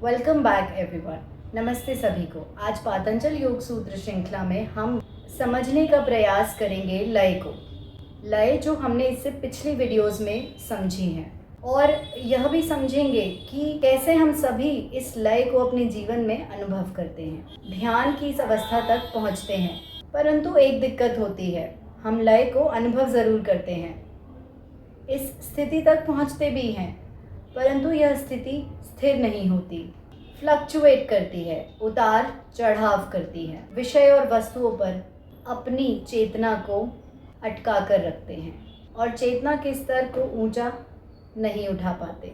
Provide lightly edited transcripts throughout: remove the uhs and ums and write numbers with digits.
Welcome back everyone. नमस्ते सभी को। आज पातंजल योग सूत्र श्रृंखला में हम समझने का प्रयास करेंगे लय को। लय जो हमने इससे पिछली वीडियोस में समझी हैं, और यह भी समझेंगे कि कैसे हम सभी इस लय को अपने जीवन में अनुभव करते हैं, ध्यान की इस अवस्था तक पहुंचते हैं। परंतु एक दिक्कत होती है, हम लय को अनुभव ज़रूर करते हैं, इस स्थिति तक पहुंचते भी हैं, परंतु यह स्थिति स्थिर नहीं होती, फ्लक्चुएट करती है, उतार चढ़ाव करती है। विषय और वस्तुओं पर अपनी चेतना को अटका कर रखते हैं और चेतना के स्तर को ऊंचा नहीं उठा पाते।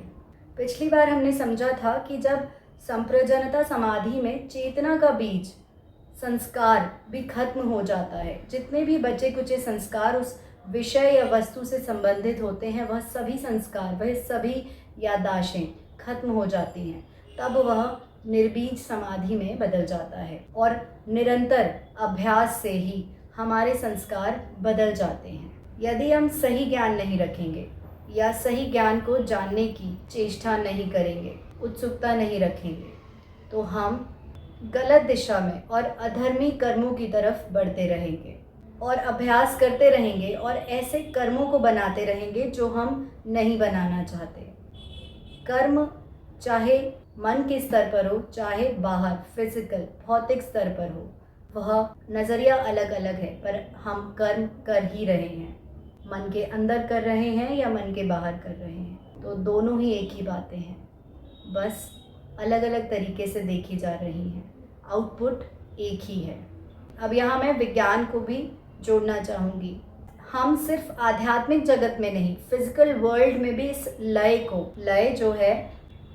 पिछली बार हमने समझा था कि जब संप्रज्ञानता समाधि में चेतना का बीज संस्कार भी खत्म हो जाता है, जितने भी बचे कुचे संस्कार उस विषय या वस्तु से संबंधित होते हैं, वह सभी संस्कार, वह सभी याददाशें खत्म हो जाती हैं, तब वह निर्बीज समाधि में बदल जाता है। और निरंतर अभ्यास से ही हमारे संस्कार बदल जाते हैं। यदि हम सही ज्ञान नहीं रखेंगे या सही ज्ञान को जानने की चेष्टा नहीं करेंगे, उत्सुकता नहीं रखेंगे, तो हम गलत दिशा में और अधर्मी कर्मों की तरफ बढ़ते रहेंगे और अभ्यास करते रहेंगे और ऐसे कर्मों को बनाते रहेंगे जो हम नहीं बनाना चाहते। कर्म चाहे मन के स्तर पर हो, चाहे बाहर फिजिकल भौतिक स्तर पर हो, वह नज़रिया अलग अलग है, पर हम कर्म कर ही रहे हैं। मन के अंदर कर रहे हैं या मन के बाहर कर रहे हैं, तो दोनों ही एक ही बातें हैं, बस अलग अलग तरीके से देखी जा रही हैं। आउटपुट एक ही है। अब यहाँ मैं विज्ञान को भी जोड़ना चाहूँगी। हम सिर्फ आध्यात्मिक जगत में नहीं, फिजिकल वर्ल्ड में भी इस लय को, लय जो है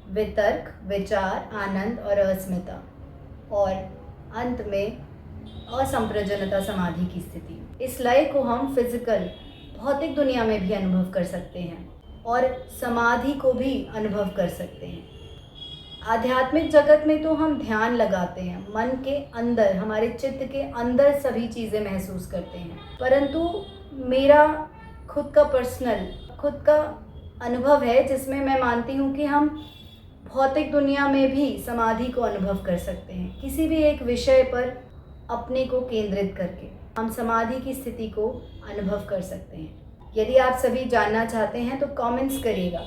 वितर्क, विचार, आनंद और अस्मिता, और अंत में असंप्रज्ञानता समाधि की स्थिति, इस लय को हम फिजिकल भौतिक दुनिया में भी अनुभव कर सकते हैं और समाधि को भी अनुभव कर सकते हैं। आध्यात्मिक जगत में तो हम ध्यान लगाते हैं, मन के अंदर, हमारे चित्त के अंदर सभी चीज़ें महसूस करते हैं, परंतु मेरा खुद का पर्सनल, खुद का अनुभव है जिसमें मैं मानती हूँ कि हम भौतिक दुनिया में भी समाधि को अनुभव कर सकते हैं। किसी भी एक विषय पर अपने को केंद्रित करके हम समाधि की स्थिति को अनुभव कर सकते हैं। यदि आप सभी जानना चाहते हैं तो कमेंट्स करिएगा।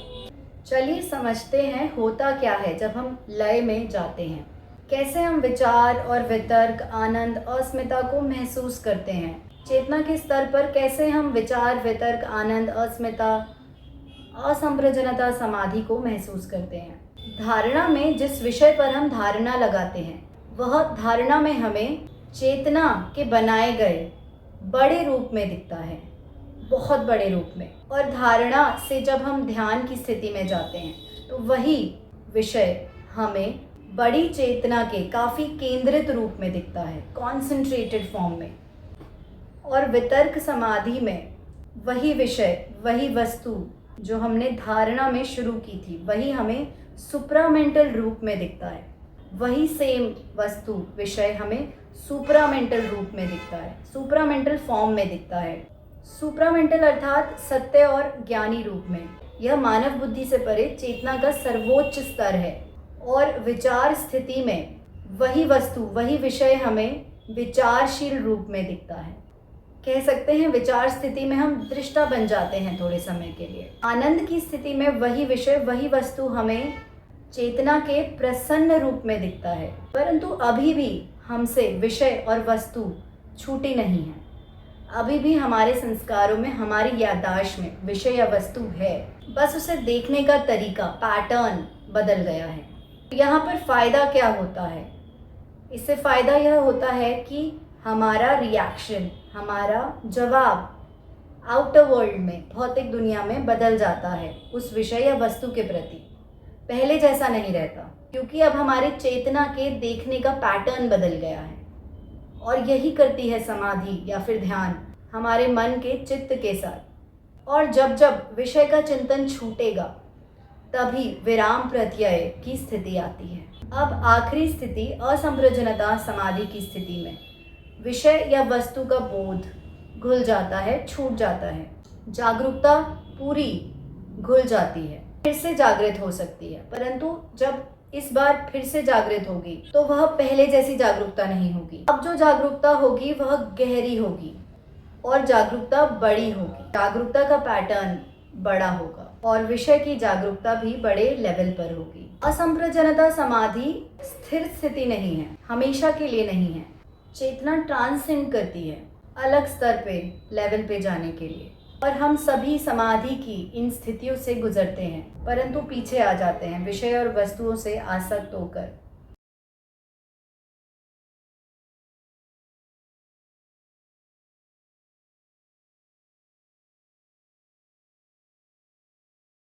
चलिए समझते हैं होता क्या है जब हम लय में जाते हैं, कैसे हम विचार और वितर्क, आनंद, अस्मिता को महसूस करते हैं। चेतना के स्तर पर कैसे हम विचार, वितर्क, आनंद, अस्मिता, असंप्रज्ञानता समाधि को महसूस करते हैं। धारणा में जिस विषय पर हम धारणा लगाते हैं, वह धारणा में हमें चेतना के बनाए गए बड़े रूप में दिखता है, बहुत बड़े रूप में। और धारणा से जब हम ध्यान की स्थिति में जाते हैं तो वही विषय हमें बड़ी चेतना के काफ़ी केंद्रित रूप में दिखता है, कॉन्सेंट्रेटेड फॉर्म में। और वितर्क समाधि में वही विषय, वही वस्तु जो हमने धारणा में शुरू की थी, वही हमें सुप्रामेंटल रूप में दिखता है। वही सेम वस्तु, विषय हमें सुप्रामेंटल रूप में दिखता है, सुप्रामेंटल फॉर्म में दिखता है। सुप्रामेंटल अर्थात सत्य और ज्ञानी रूप में। यह मानव बुद्धि से परे चेतना का सर्वोच्च स्तर है। और विचार स्थिति में वही वस्तु, वही विषय हमें विचारशील रूप में दिखता है। कह सकते हैं विचार स्थिति में हम दृष्टा बन जाते हैं थोड़े समय के लिए। आनंद की स्थिति में वही विषय, वही वस्तु हमें चेतना के प्रसन्न रूप में दिखता है, परंतु अभी भी हमसे विषय और वस्तु छूटी नहीं है। अभी भी हमारे संस्कारों में, हमारी याददाश्त में विषय या वस्तु है, बस उसे देखने का तरीका, पैटर्न बदल गया है। यहाँ पर फ़ायदा क्या होता है? इससे फ़ायदा यह होता है कि हमारा रिएक्शन, हमारा जवाब आउटर वर्ल्ड में, भौतिक दुनिया में बदल जाता है उस विषय या वस्तु के प्रति। पहले जैसा नहीं रहता, क्योंकि अब हमारे चेतना के देखने का पैटर्न बदल गया है। और यही करती है समाधि या फिर ध्यान हमारे मन के चित्त के साथ। और जब जब विषय का चिंतन छूटेगा, तभी विराम प्रत्यय की स्थिति आती है। अब आखिरी स्थिति असंप्रज्ञानता समाधि की स्थिति में विषय या वस्तु का बोध घुल जाता है, छूट जाता है, जागरूकता पूरी घुल जाती है, फिर से जागृत हो सकती है। परंतु जब इस बार फिर से जागृत होगी तो वह पहले जैसी जागरूकता नहीं होगी। अब जो जागरूकता होगी वह गहरी होगी और जागरूकता बड़ी होगी। जागरूकता का पैटर्न बड़ा होगा और विषय की जागरूकता भी बड़े लेवल पर होगी। असंप्रज्ञानता समाधि स्थिर स्थिति नहीं है, हमेशा के लिए नहीं है। चेतना ट्रांसेंड करती है अलग स्तर पे, लेवल पे जाने के लिए। और हम सभी समाधि की इन स्थितियों से गुजरते हैं, परंतु पीछे आ जाते हैं विषय और वस्तुओं से आसक्त होकर।